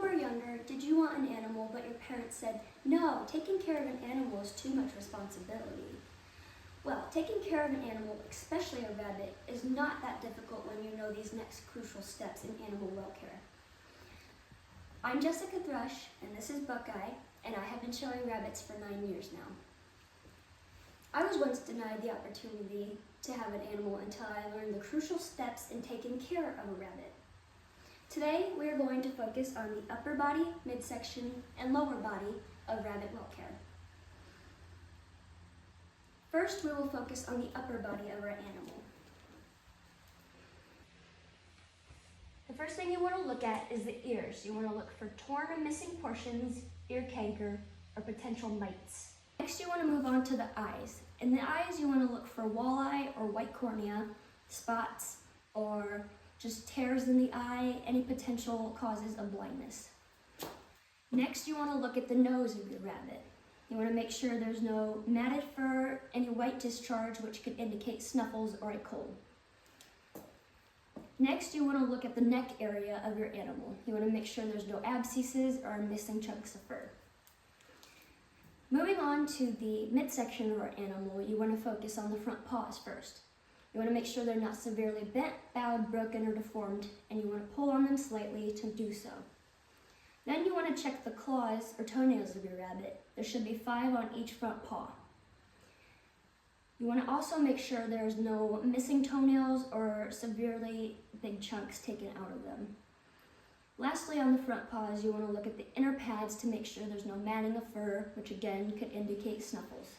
were younger, did you want an animal but your parents said, no, taking care of an animal is too much responsibility? Well, taking care of an animal, especially a rabbit, is not that difficult when you know these next crucial steps in animal welfare. I'm Jessica Thrush, and this is Buckeye, and I have been showing rabbits for 9 years now. I was once denied the opportunity to have an animal until I learned the crucial steps in taking care of a rabbit. Today, we are going to focus on the upper body, midsection, and lower body of rabbit welfare. First, we will focus on the upper body of our animal. The first thing you want to look at is the ears. You want to look for torn or missing portions, ear canker, or potential mites. Next, you want to move on to the eyes. In the eyes, you want to look for walleye or white cornea, spots, or just tears in the eye, any potential causes of blindness. Next, you want to look at the nose of your rabbit. You want to make sure there's no matted fur, any white discharge, which could indicate snuffles or a cold. Next, you want to look at the neck area of your animal. You want to make sure there's no abscesses or missing chunks of fur. Moving on to the midsection of our animal, you want to focus on the front paws first. You want to make sure they're not severely bent, bowed, broken, or deformed, and you want to pull on them slightly to do so. Then you want to check the claws or toenails of your rabbit. There should be 5 on each front paw. You want to also make sure there's no missing toenails or severely big chunks taken out of them. Lastly, on the front paws, you want to look at the inner pads to make sure there's no matting of fur, which again could indicate snuffles.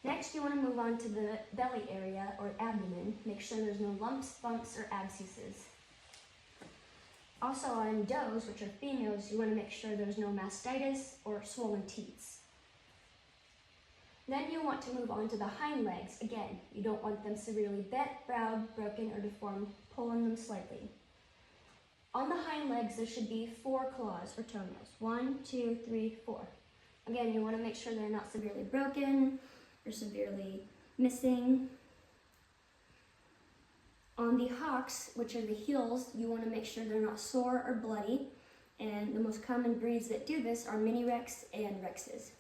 Next, you want to move on to the belly area or abdomen. Make sure there's no lumps, bumps, or abscesses. Also on does, which are females, you want to make sure there's no mastitis or swollen teats. Then you want to move on to the hind legs. Again, you don't want them severely bent, bowed, broken, or deformed. Pull on them slightly. On the hind legs, there should be 4 claws or toenails. 1, 2, 3, 4. Again, you want to make sure they're not severely broken or severely missing. On the hocks, which are the heels, you want to make sure they're not sore or bloody. And the most common breeds that do this are Mini Rex and Rexes.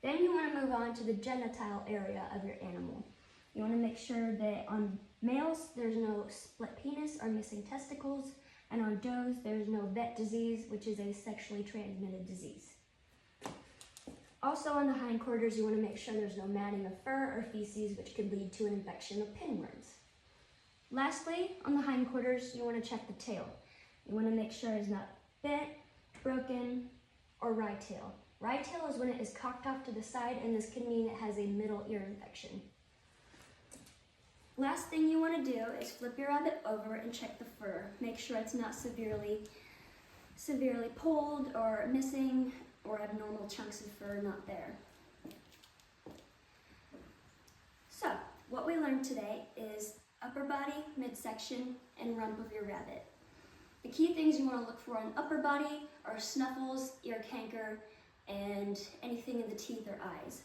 Then you want to move on to the genital area of your animal. You want to make sure that on males, there's no split penis or missing testicles. And on does, there's no vet disease, which is a sexually transmitted disease. Also on the hindquarters, you want to make sure there's no matting of fur or feces, which could lead to an infection of pinworms. Lastly, on the hindquarters, you want to check the tail. You want to make sure it's not bent, broken, or wry tail. Wry tail is when it is cocked off to the side, and this can mean it has a middle ear infection. Last thing you want to do is flip your rabbit over and check the fur. Make sure it's not severely pulled or missing or abnormal chunks of fur not there. So, what we learned today is upper body, midsection, and rump of your rabbit. The key things you want to look for on upper body are snuffles, ear canker, and anything in the teeth or eyes.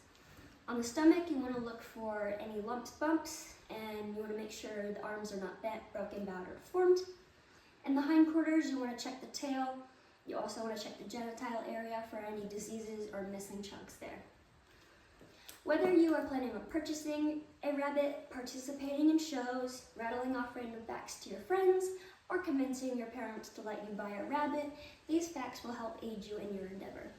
On the stomach, you want to look for any lumps, bumps, and you want to make sure the arms are not bent, broken, bowed, or deformed. In the hindquarters, you want to check the tail. You also want to check the genital area for any diseases or missing chunks there. Whether you are planning on purchasing a rabbit, participating in shows, rattling off random facts to your friends, or convincing your parents to let you buy a rabbit, these facts will help aid you in your endeavor.